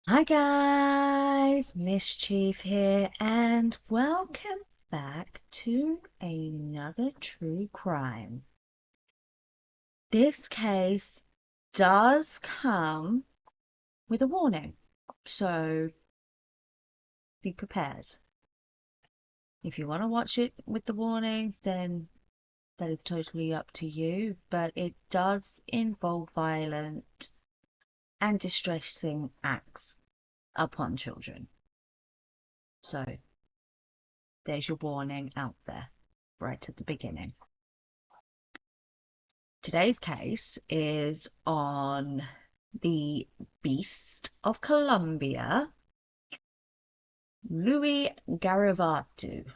Hi guys, Mischief here, and welcome back to another true crime. This case does come with a warning, so be prepared. If you want to watch it with the warning, then that is totally up to you, but it does involve violent and distressing acts upon children. So there's your warning out there right at the beginning. Today's case is on the beast of Colombia, Louis Garavito.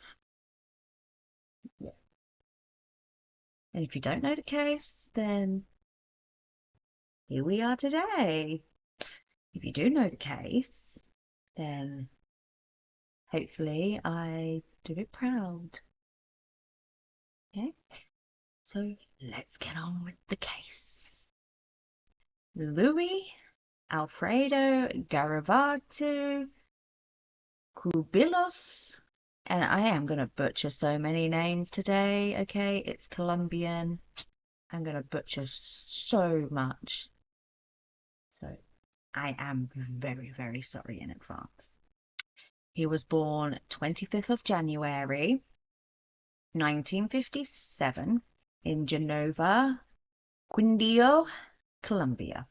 And if you don't know the case, then here we are today. If you do know the case, then hopefully I do it proud. Okay, so let's get on with the case. Louis Alfredo Garavito Cubillos, and I am going to butcher so many names today, okay? It's Colombian. I'm going to butcher so much. So I am very, very sorry in advance. He was born 25th of January, 1957 in Genova, Quindío, Colombia.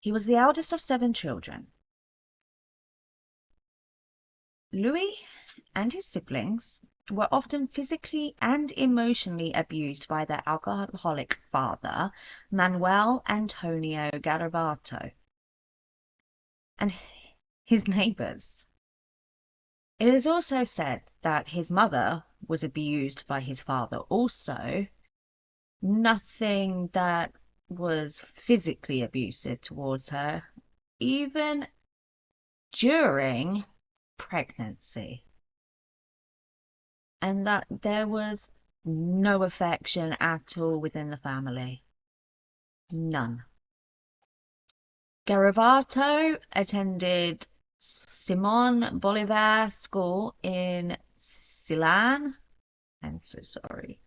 He was the eldest of 7 children. Louis and his siblings were often physically and emotionally abused by their alcoholic father, Manuel Antonio Garavito, and his neighbors. It is also said that his mother was abused by his father also. Nothing that was physically abusive towards her, even during pregnancy. And that there was no affection at all within the family. None. Garavito attended Simon Bolivar School in Silan, I'm so sorry,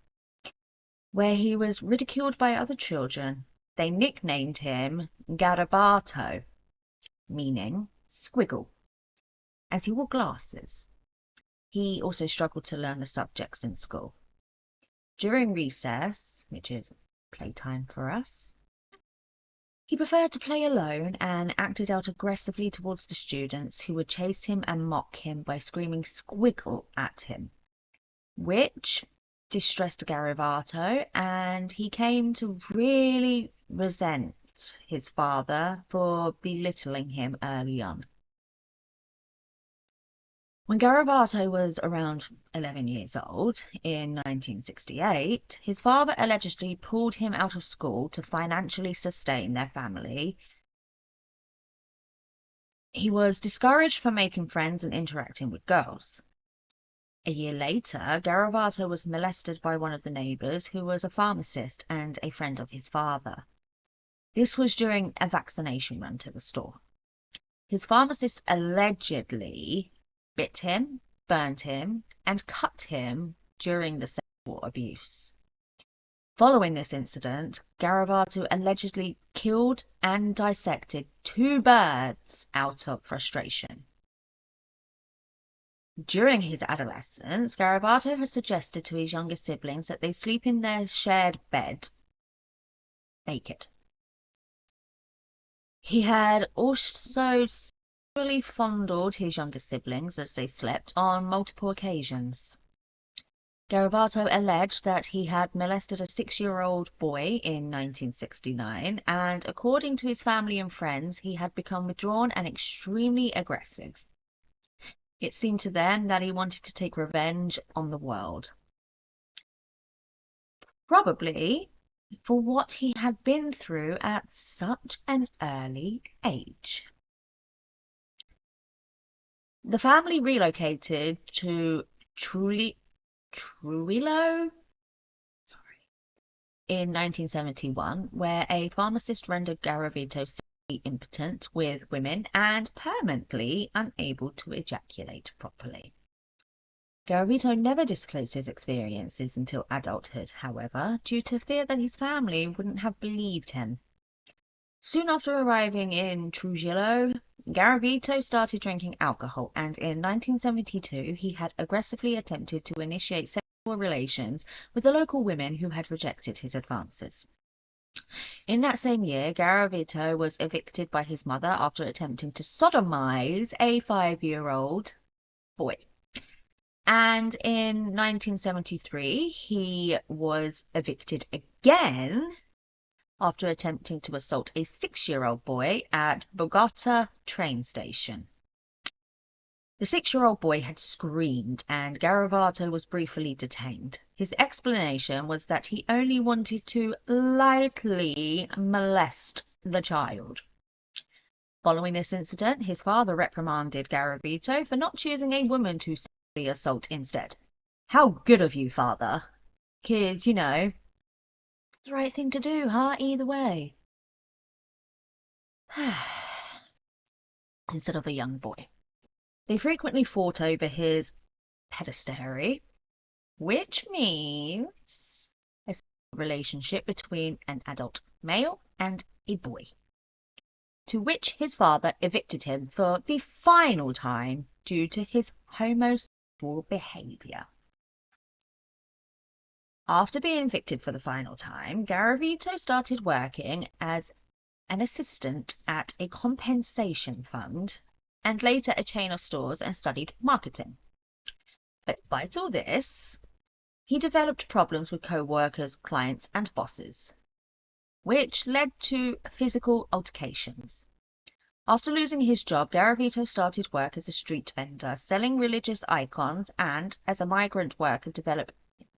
where he was ridiculed by other children. They nicknamed him Garavito, meaning squiggle, as he wore glasses. He also struggled to learn the subjects in school. During recess, which is playtime for us, he preferred to play alone and acted out aggressively towards the students, who would chase him and mock him by screaming "squiggle" at him, which distressed Garavito, and he came to really resent his father for belittling him early on. When Garavito was around 11 years old, in 1968, his father allegedly pulled him out of school to financially sustain their family. He was discouraged from making friends and interacting with girls. A year later, Garavito was molested by one of the neighbors, who was a pharmacist and a friend of his father. This was during a vaccination run to the store. His pharmacist allegedly bit him, burned him, and cut him during the sexual abuse. Following this incident, Garavito allegedly killed and dissected 2 birds out of frustration. During his adolescence, Garavito has suggested to his younger siblings that they sleep in their shared bed naked. He had also sexually fondled his younger siblings as they slept on multiple occasions. Garavito alleged that he had molested a 6-year-old boy in 1969, and according to his family and friends, he had become withdrawn and extremely aggressive. It seemed to them that he wanted to take revenge on the world, probably for what he had been through at such an early age. The family relocated to Trujillo, in 1971, where a pharmacist rendered Garavito sexually impotent with women and permanently unable to ejaculate properly. Garavito never disclosed his experiences until adulthood, however, due to fear that his family wouldn't have believed him. Soon after arriving in Trujillo, Garavito started drinking alcohol, and in 1972 he had aggressively attempted to initiate sexual relations with the local women who had rejected his advances. In that same year, Garavito was evicted by his mother after attempting to sodomize a 5-year-old boy. And in 1973, he was evicted again after attempting to assault a 6-year-old boy at Bogota train station. The 6-year-old boy had screamed, and Garavito was briefly detained. His explanation was that he only wanted to lightly molest the child. Following this incident, his father reprimanded Garavito for not choosing a woman to sexually assault instead. How good of you, father. Kids, it's the right thing to do, huh? Either way. Instead of a young boy. They frequently fought over his pederasty, which means a relationship between an adult male and a boy, to which his father evicted him for the final time due to his homosexual behavior. After being evicted for the final time, Garavito started working as an assistant at a compensation fund and later a chain of stores and studied marketing. But despite all this, he developed problems with co-workers, clients, and bosses, which led to physical altercations. After losing his job, Garavito started work as a street vendor, selling religious icons, and as a migrant worker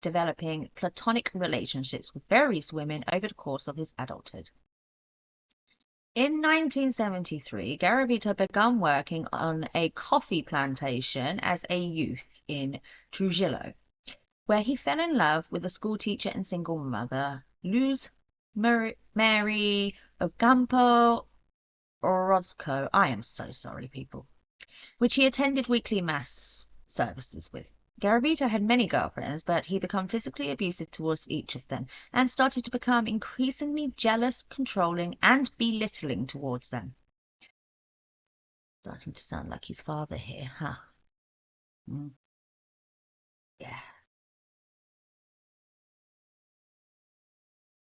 developing platonic relationships with various women over the course of his adulthood. In 1973, Garavito began working on a coffee plantation as a youth in Trujillo, where he fell in love with a schoolteacher and single mother, Luz Mary Ocampo Orozco. I am so sorry, people. Which he attended weekly mass services with. Garavito had many girlfriends, but he became physically abusive towards each of them and started to become increasingly jealous, controlling, and belittling towards them. Starting to sound like his father here, huh? Yeah.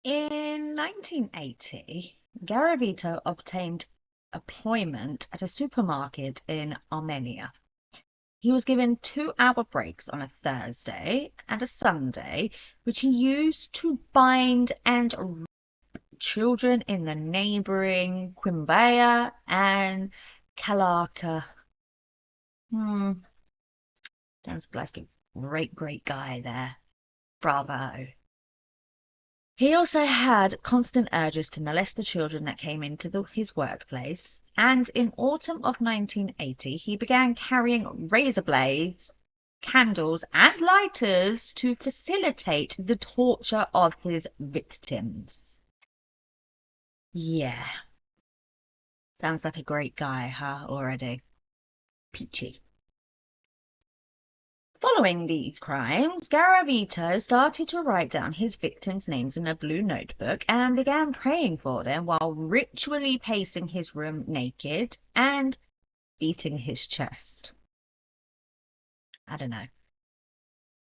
In 1980, Garavito obtained employment at a supermarket in Armenia. He was given 2-hour breaks on a Thursday and a Sunday, which he used to bind and rape children in the neighboring Quimbaya and Kalaka. Sounds like a great guy there. Bravo. He also had constant urges to molest the children that came into his workplace, and in autumn of 1980 he began carrying razor blades, candles, and lighters to facilitate the torture of his victims. Yeah. Sounds like a great guy, huh, already? Peachy. Following these crimes, Garavito started to write down his victims' names in a blue notebook and began praying for them while ritually pacing his room naked and beating his chest. I don't know.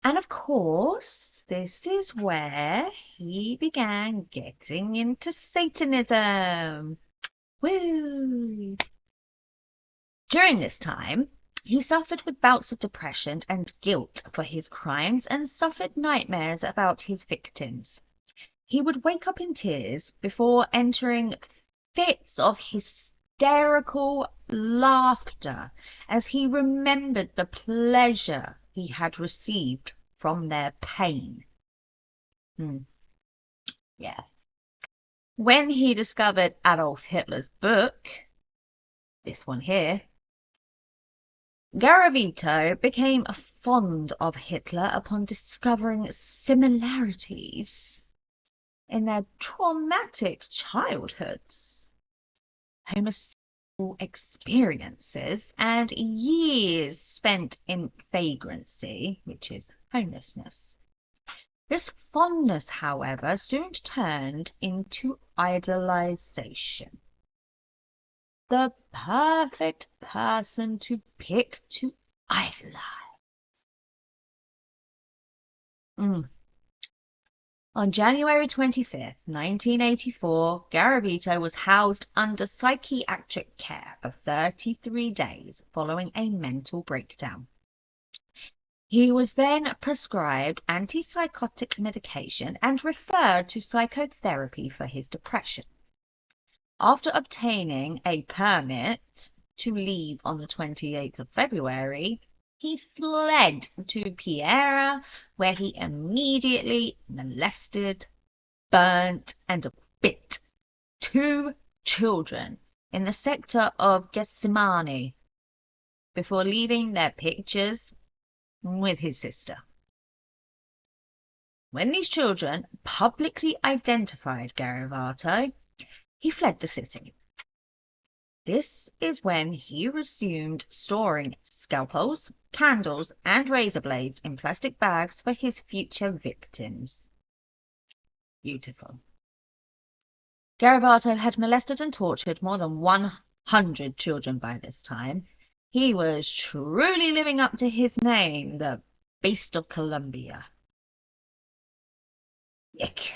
And of course, this is where he began getting into Satanism. Woo! During this time, he suffered with bouts of depression and guilt for his crimes and suffered nightmares about his victims. He would wake up in tears before entering fits of hysterical laughter as he remembered the pleasure he had received from their pain. Yeah. When he discovered Adolf Hitler's book, this one here, Garavito became fond of Hitler upon discovering similarities in their traumatic childhoods, homosexual experiences, and years spent in vagrancy, which is homelessness. This fondness, however, soon turned into idolization. The perfect person to pick to idolize. Mm. On January 25th, 1984, Garavito was housed under psychiatric care for 33 days following a mental breakdown. He was then prescribed antipsychotic medication and referred to psychotherapy for his depression. After obtaining a permit to leave on the 28th of February, he fled to Piera, where he immediately molested, burnt, and bit 2 children in the sector of Gethsemane before leaving their pictures with his sister. When these children publicly identified Garavito, he fled the city. This is when he resumed storing scalpels, candles, and razor blades in plastic bags for his future victims. Beautiful. Garavito had molested and tortured more than 100 children by this time. He was truly living up to his name, the Beast of Colombia. Yuck.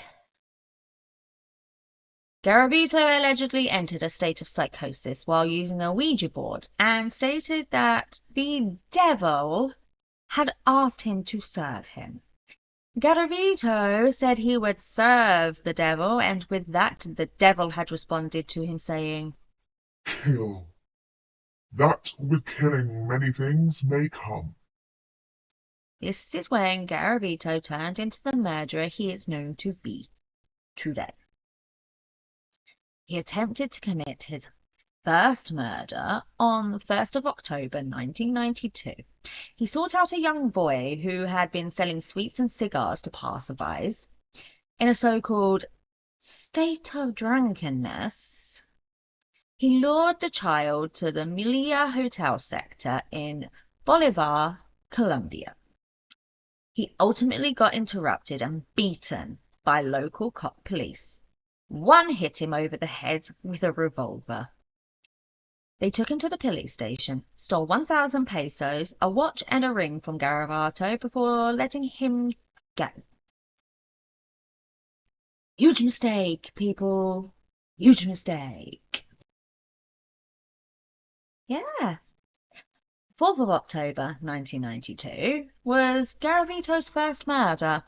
Garavito allegedly entered a state of psychosis while using a Ouija board and stated that the devil had asked him to serve him. Garavito said he would serve the devil, and with that the devil had responded to him saying, "Kill. That with killing many things may come." This is when Garavito turned into the murderer he is known to be today. He attempted to commit his first murder on the 1st of October 1992. He sought out a young boy who had been selling sweets and cigars to passerbys. In a so-called state of drunkenness, he lured the child to the Melia Hotel sector in Bolivar, Colombia. He ultimately got interrupted and beaten by local cop police. One hit him over the head with a revolver. They took him to the police station, stole 1,000 pesos, a watch and a ring from Garavito before letting him go. Huge mistake, people. Huge mistake. Yeah. 4th of October 1992 was Garavito's first murder.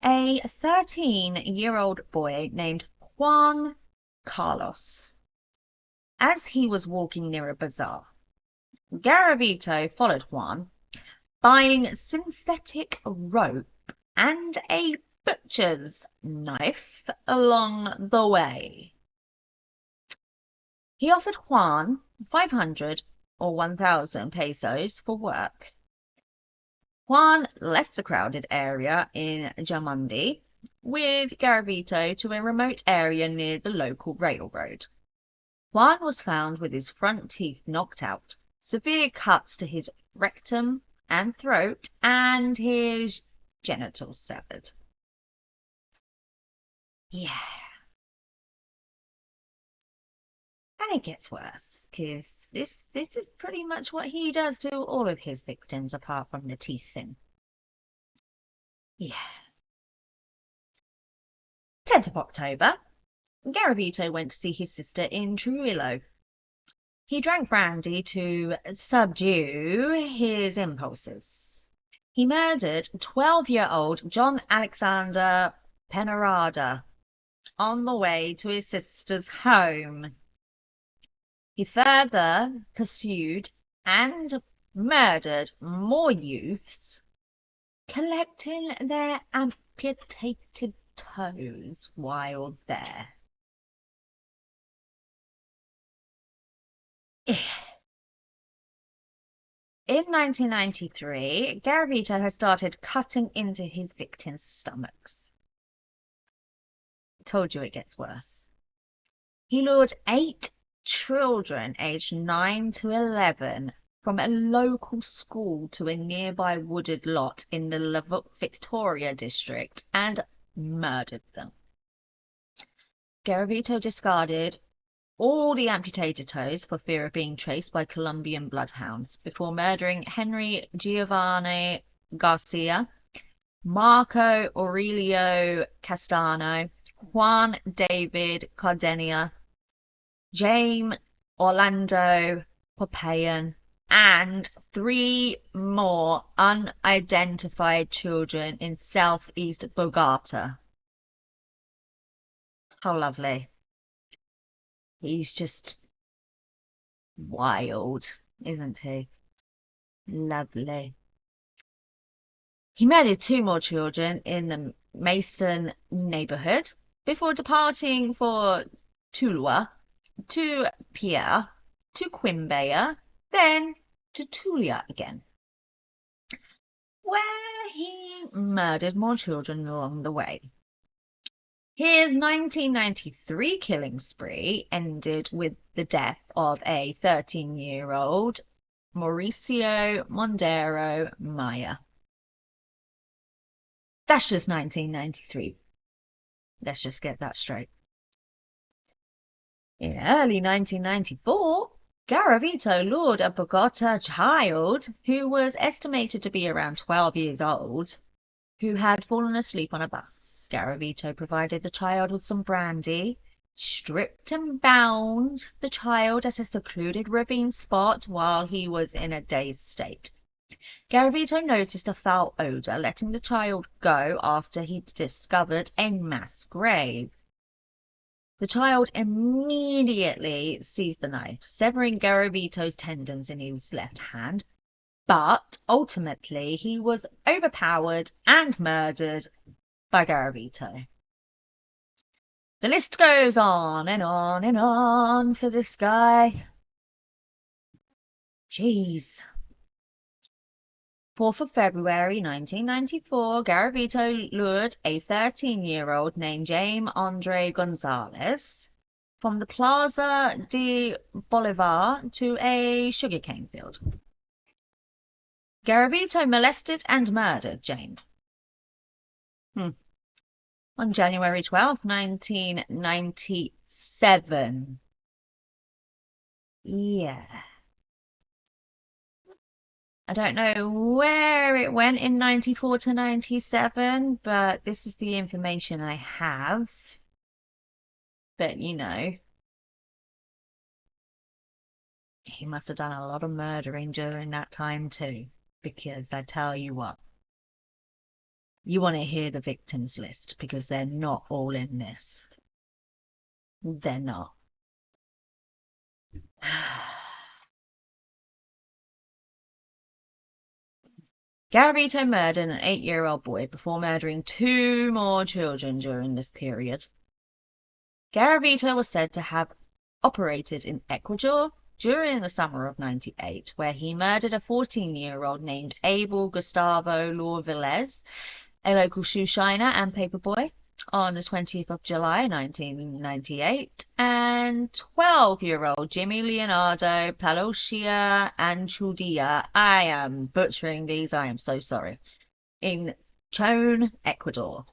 A 13-year-old boy named Juan Carlos. As he was walking near a bazaar, Garavito followed Juan, buying synthetic rope and a butcher's knife along the way. He offered Juan 500 or 1,000 pesos for work. Juan left the crowded area in Jamundí with Garavito to a remote area near the local railroad. Juan was found with his front teeth knocked out, severe cuts to his rectum and throat, and his genitals severed. Yeah. And it gets worse, because this is pretty much what he does to all of his victims, apart from the teeth thing. Yeah. 10th of October, Garavito went to see his sister in Trujillo. He drank brandy to subdue his impulses. He murdered 12-year-old John Alexander Penarada on the way to his sister's home. He further pursued and murdered more youths, collecting their amputated toes while there. In 1993, Garavito had started cutting into his victims' stomachs. Told you it gets worse. He lured 8 children aged 9 to 11 from a local school to a nearby wooded lot in the Victoria district and murdered them. Garavito discarded all the amputated toes for fear of being traced by Colombian bloodhounds before murdering Henry Giovanni Garcia, Marco Aurelio Castano, Juan David Cardenia, James Orlando Popayan, and 3 more unidentified children in southeast Bogota. How lovely. He's just wild, isn't he? Lovely. He married 2 more children in the Mason neighborhood before departing for Tuluá, to Pierre, to Quimbaya, then to Tulia again, where he murdered more children along the way. His 1993 killing spree ended with the death of a 13-year-old Mauricio Mondero Maya. That's just 1993. Let's just get that straight. In early 1994, Garavito lured a Bogota child who was estimated to be around 12 years old, who had fallen asleep on a bus. Garavito provided the child with some brandy, stripped and bound the child at a secluded ravine spot while he was in a dazed state. Garavito noticed a foul odor, letting the child go after he discovered a mass grave. The child immediately seized the knife, severing Garavito's tendons in his left hand, but ultimately he was overpowered and murdered by Garavito. The list goes on and on and on for this guy. Jeez. 4th of February 1994, Garavito lured a 13-year-old named Jaime Andre Gonzalez from the Plaza de Bolivar to a sugarcane field. Garavito molested and murdered Jaime. On January 12, 1997. Yeah. I don't know where it went in 94 to 97, but this is the information I have. But, you know, he must have done a lot of murdering during that time too, because I tell you what, you want to hear the victims list because they're not all in this. They're not. Garavito murdered an 8-year-old boy before murdering 2 more children during this period. Garavito was said to have operated in Ecuador during the summer of '98, where he murdered a 14-year-old named Abel Gustavo Lourvilles, a local shoe shiner and paperboy, on the 20th of July 1998, and 12-year-old Jimmy Leonardo Palocia Anchudia, I am butchering these, I am so sorry, in Chone, Ecuador.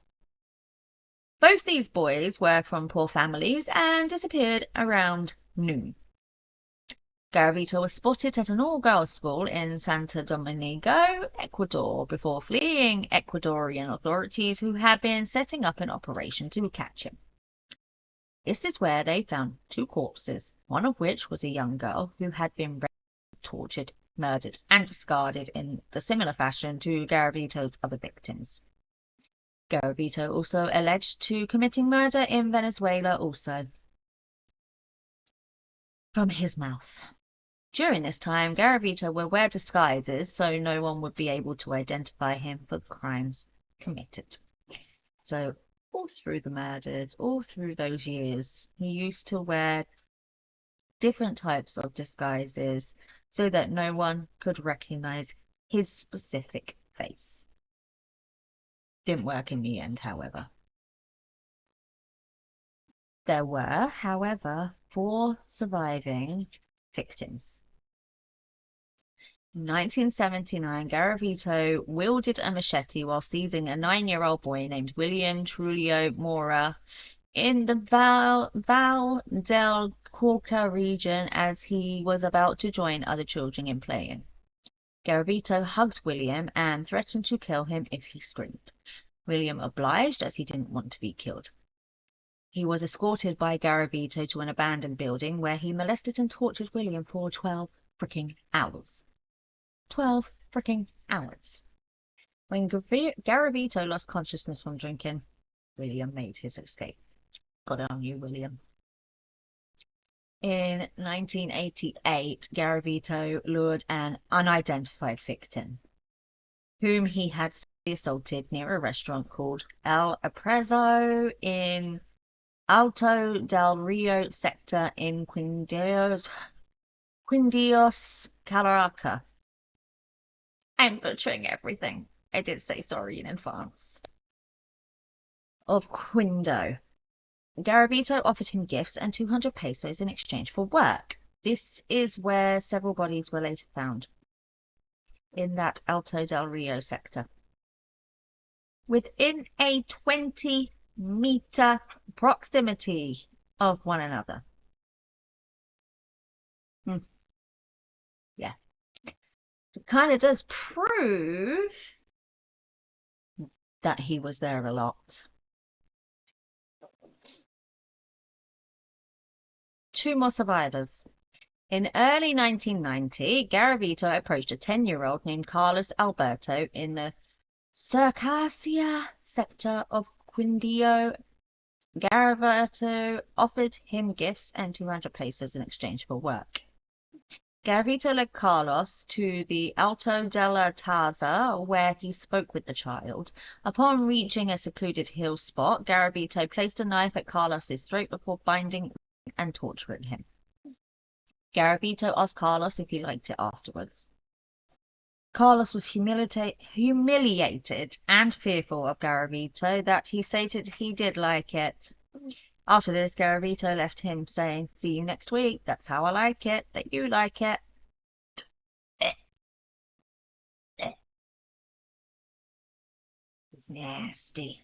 Both these boys were from poor families and disappeared around noon. Garavito was spotted at an all-girls school in Santo Domingo, Ecuador, before fleeing Ecuadorian authorities who had been setting up an operation to catch him. This is where they found 2 corpses, one of which was a young girl who had been raped, tortured, murdered, and discarded in the similar fashion to Garavito's other victims. Garavito also alleged to committing murder in Venezuela also. From his mouth. During this time, Garavito would wear disguises so no one would be able to identify him for the crimes committed. So all through the murders, all through those years, he used to wear different types of disguises so that no one could recognize his specific face. Didn't work in the end, however. There were, however, 4 surviving victims. In 1979, Garavito wielded a machete while seizing a 9-year-old boy named William Trujillo Mora in the Val del Cauca region as he was about to join other children in playing. Garavito hugged William and threatened to kill him if he screamed. William obliged as he didn't want to be killed. He was escorted by Garavito to an abandoned building where he molested and tortured William for 12 freaking hours. 12 freaking hours. When Garavito lost consciousness from drinking, William made his escape. Good on you, William. In 1988, Garavito lured an unidentified victim, whom he had sexually assaulted near a restaurant called El Aprezo in Alto del Rio sector in Quindios, Caracas. I'm butchering everything. I did say sorry in advance. Of Quindo. Garavito offered him gifts and 200 pesos in exchange for work. This is where several bodies were later found, in that Alto del Rio sector. Within a 20-meter proximity of one another. Yeah. It kind of does prove that he was there a lot. 2 more survivors. In early 1990, Garavito approached a 10-year-old named Carlos Alberto in the Circasia sector of Quindio. Garavito offered him gifts and 200 pesos in exchange for work. Garavito led Carlos to the Alto de la Taza, where he spoke with the child. Upon reaching a secluded hill spot, Garavito placed a knife at Carlos's throat before binding and torturing him. Garavito asked Carlos if he liked it afterwards. Carlos was humiliated and fearful of Garavito that he stated he did like it. After this, Garavito left him saying, "See you next week. That's how I like it, that you like it." It's nasty.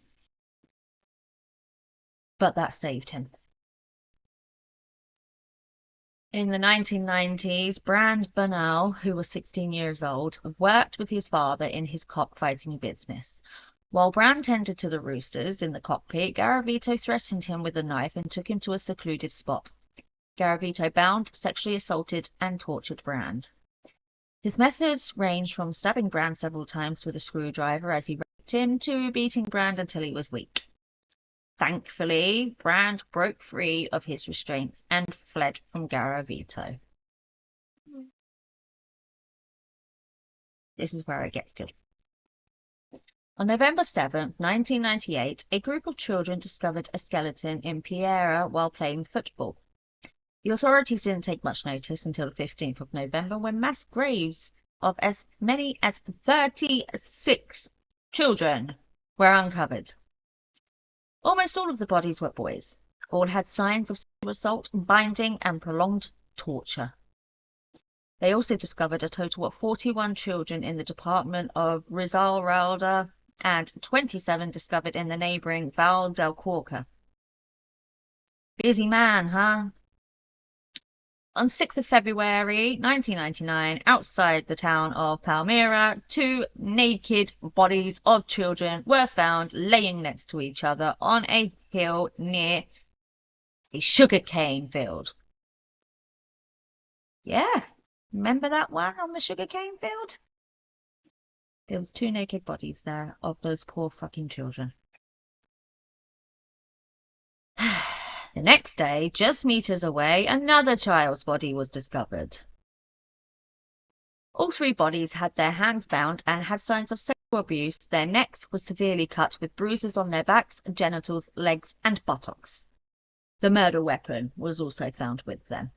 But that saved him. In the 1990s, Brand Bernal, who was 16 years old, worked with his father in his cockfighting business. While Brand tended to the roosters in the cockpit, Garavito threatened him with a knife and took him to a secluded spot. Garavito bound, sexually assaulted, and tortured Brand. His methods ranged from stabbing Brand several times with a screwdriver as he raped him to beating Brand until he was weak. Thankfully, Brand broke free of his restraints and fled from Garavito. This is where it gets good. On November 7, 1998, a group of children discovered a skeleton in Piera while playing football. The authorities didn't take much notice until the 15th of November, when mass graves of as many as 36 children were uncovered. Almost all of the bodies were boys. All had signs of sexual assault, binding, and prolonged torture. They also discovered a total of 41 children in the department of Risaralda and 27 discovered in the neighboring Val del Cauca. Busy man, huh? On 6th of February 1999, outside the town of Palmyra, 2 naked bodies of children were found laying next to each other on a hill near a sugarcane field. Yeah, remember that one on the sugarcane field? There was 2 naked bodies there of those poor fucking children. The next day, just meters away, another child's body was discovered. All 3 bodies had their hands bound and had signs of sexual abuse. Their necks were severely cut with bruises on their backs, genitals, legs, and buttocks. The murder weapon was also found with them.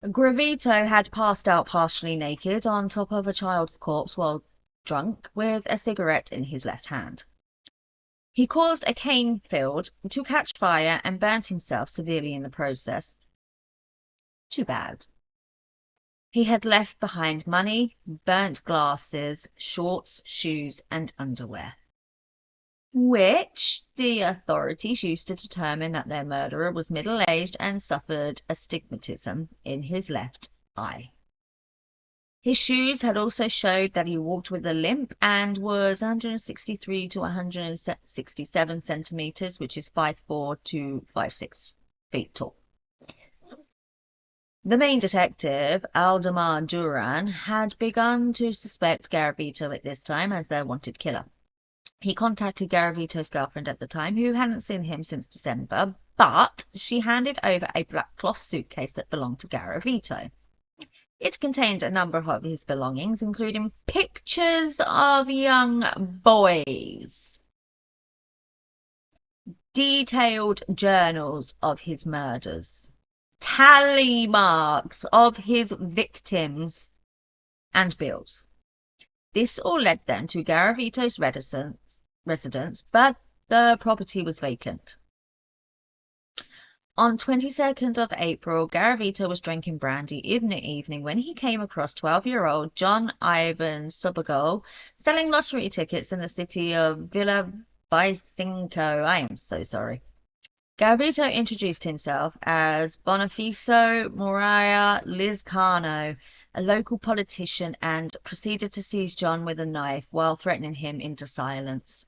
Garavito had passed out partially naked on top of a child's corpse while drunk, with a cigarette in his left hand. He caused a cane field to catch fire and burnt himself severely in the process. Too bad. He had left behind money, burnt glasses, shorts, shoes, and underwear, which the authorities used to determine that their murderer was middle-aged and suffered astigmatism in his left eye. His shoes had also showed that he walked with a limp and was 163 to 167 centimeters, which is 5'4" to 5'6" feet tall. The main detective, Aldemar Duran, had begun to suspect Garavito at this time as their wanted killer. He contacted Garavito's girlfriend at the time, who hadn't seen him since December, but she handed over a black cloth suitcase that belonged to Garavito. It contained a number of his belongings, including pictures of young boys, detailed journals of his murders, tally marks of his victims, and bills. This all led them to Garavito's residence, but the property was vacant. On 22nd of April, Garavito was drinking brandy in the evening when he came across 12-year-old John Ivan Sobago selling lottery tickets in the city of Villavicencio. I am so sorry. Garavito introduced himself as Bonifacio Moreira Lizcano, a local politician, and proceeded to seize John with a knife while threatening him into silence.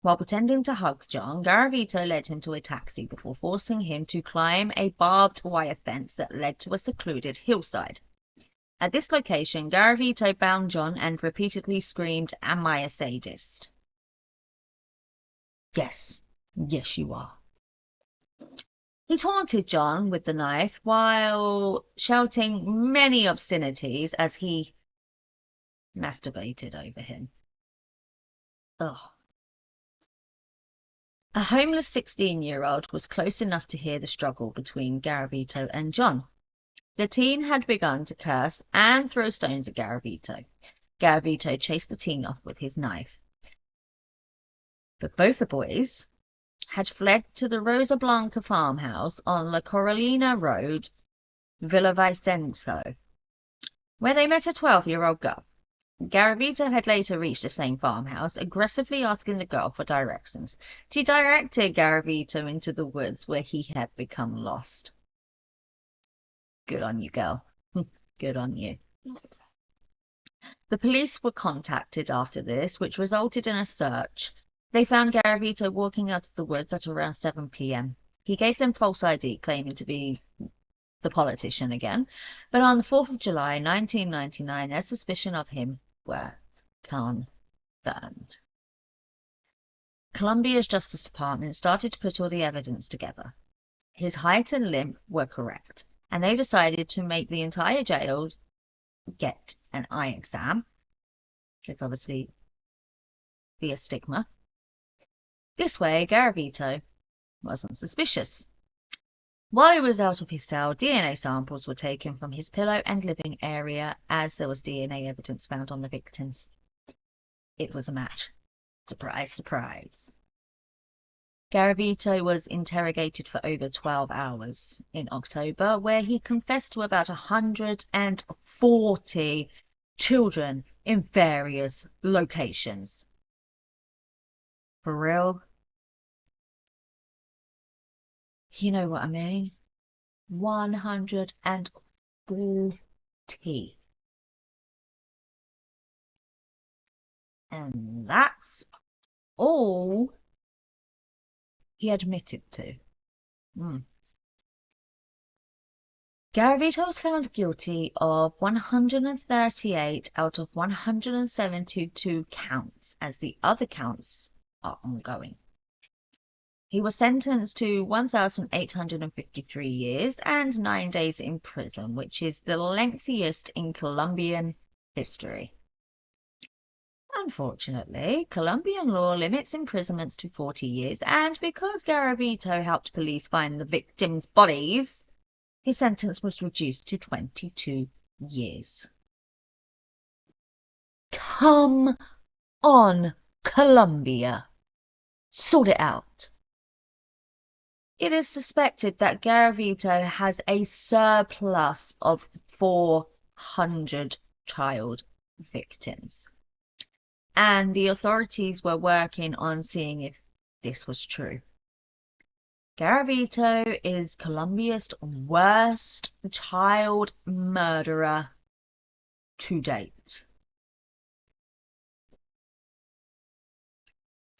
While pretending to hug John, Garavito led him to a taxi before forcing him to climb a barbed wire fence that led to a secluded hillside. At this location, Garavito bound John and repeatedly screamed, "Am I a sadist?" Yes, yes you are. He taunted John with the knife while shouting many obscenities as he masturbated over him. Ugh. A homeless 16-year-old was close enough to hear the struggle between Garavito and John. The teen had begun to curse and throw stones at Garavito. Garavito chased the teen off with his knife. But both the boys had fled to the Rosa Blanca farmhouse on La Coralina Road, Villavicencio, where they met a 12-year-old girl. Garavito had later reached the same farmhouse, aggressively asking the girl for directions. She directed Garavito into the woods where he had become lost. Good on you, girl. Good on you. The police were contacted after this, which resulted in a search. They found Garavito walking out of the woods at around 7 p.m. He gave them false ID, claiming to be the politician again, but on the 4th of July, 1999, their suspicion of him were confirmed. Colombia's Justice Department started to put all the evidence together. His height and limp were correct, and they decided to make the entire jail get an eye exam. It's obviously the stigma. This way, Garavito wasn't suspicious. While he was out of his cell, DNA samples were taken from his pillow and living area, as there was DNA evidence found on the victims. It was a match. Surprise, surprise. Garavito was interrogated for over 12 hours in October, where he confessed to about 140 children in various locations. For real? You know what I mean? 140. And that's all he admitted to. Garavito was found guilty of 138 out of 172 counts, as the other counts are ongoing. He was sentenced to 1,853 years and 9 days in prison, which is the lengthiest in Colombian history. Unfortunately, Colombian law limits imprisonments to 40 years, and because Garavito helped police find the victims' bodies, his sentence was reduced to 22 years. Come on, Colombia. Sort it out. It is suspected that Garavito has a surplus of 400 child victims, and the authorities were working on seeing if this was true. Garavito is Colombia's worst child murderer to date.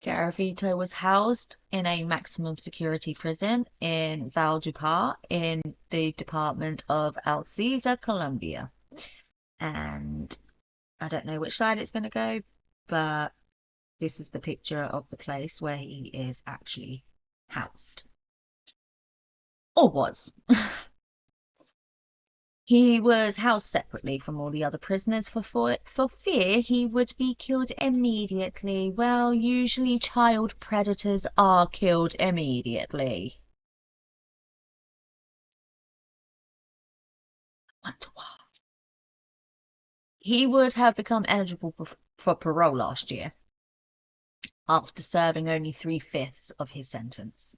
Garavito was housed in a maximum security prison in Valledupar in the department of Alcesa, Colombia. And I don't know which side it's going to go, but this is the picture of the place where he is actually housed. Or was. He was housed separately from all the other prisoners for fear he would be killed immediately. Well, usually child predators are killed immediately. Wonder why. He would have become eligible for parole last year after serving only 3/5 of his sentence.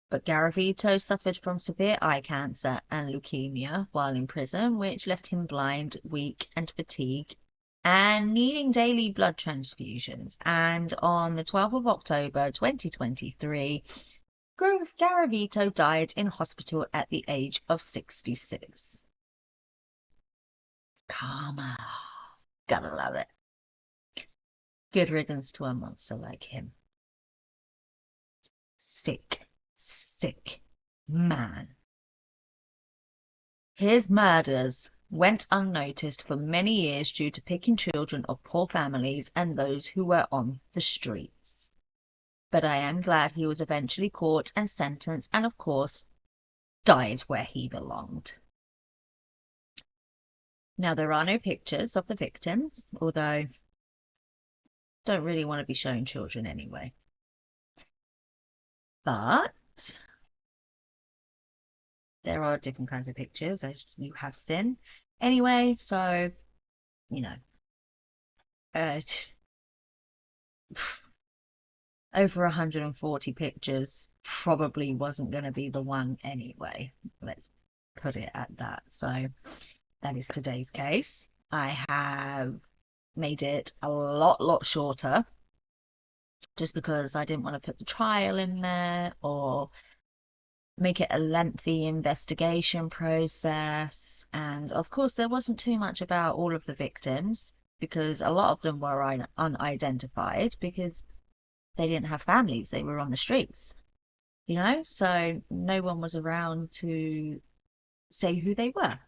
But Garavito suffered from severe eye cancer and leukemia while in prison, which left him blind, weak, and fatigued, and needing daily blood transfusions. And on the 12th of October 2023, Garavito died in hospital at the age of 66. Karma. Gotta love it. Good riddance to a monster like him. Sick man. His murders went unnoticed for many years due to picking children of poor families and those who were on the streets. But I am glad he was eventually caught and sentenced and, of course, died where he belonged. Now, there are no pictures of the victims, although don't really want to be showing children anyway. But there are different kinds of pictures, as you have seen. Anyway, so, you know, uh, over 140 pictures probably wasn't going to be the one anyway. Let's put it at that. So that is today's case. I have made it a lot shorter just because I didn't want to put the trial in there or make it a lengthy investigation process. And of course, there wasn't too much about all of the victims because a lot of them were unidentified because they didn't have families, they were on the streets, so no one was around to say who they were,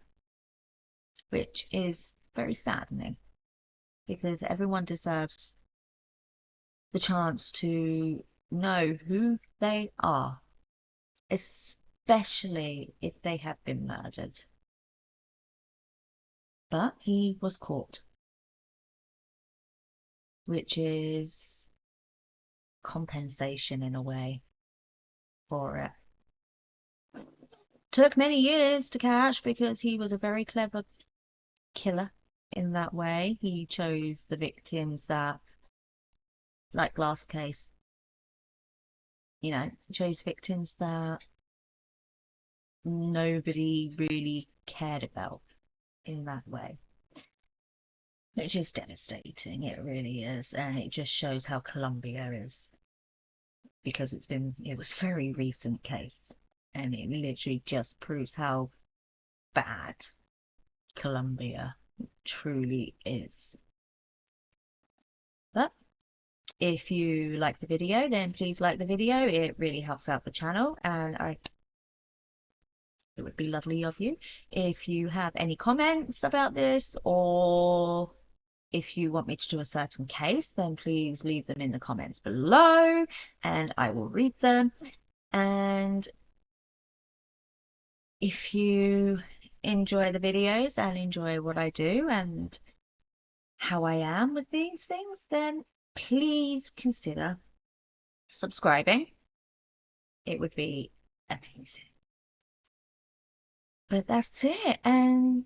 which is very saddening because everyone deserves the chance to know who they are, especially if they have been murdered. But he was caught, which is compensation in a way for it. Took many years to catch because he was a very clever killer in that way. He chose the victims that, like last case, chose victims that nobody really cared about in that way. Which is devastating, it really is, and it just shows how Colombia is. Because it was a very recent case, and it literally just proves how bad Colombia truly is. But if you like the video, then please like the video. It really helps out the channel, and it would be lovely of you. If you have any comments about this, or if you want me to do a certain case, then please leave them in the comments below, and I will read them. And if you enjoy the videos and enjoy what I do and how I am with these things, then please consider subscribing. It would be amazing. But that's it, and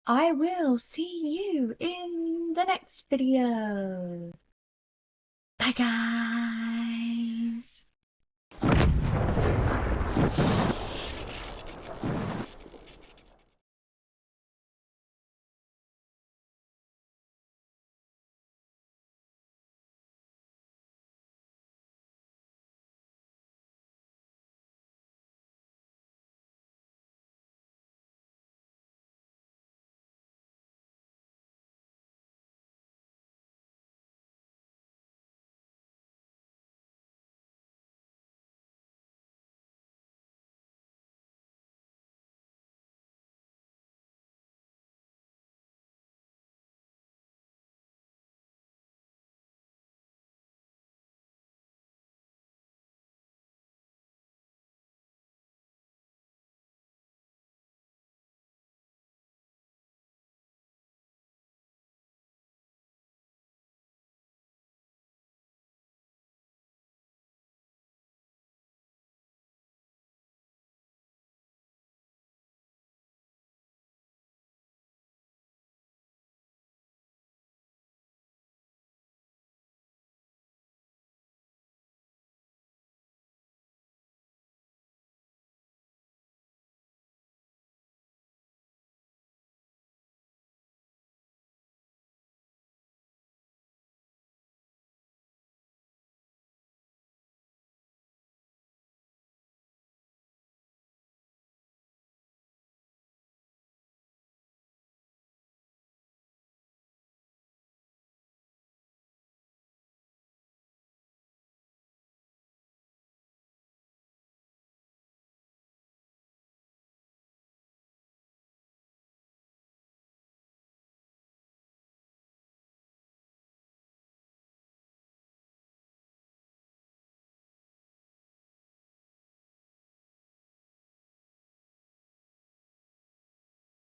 I will see you in the next video. Bye. Bye, guys.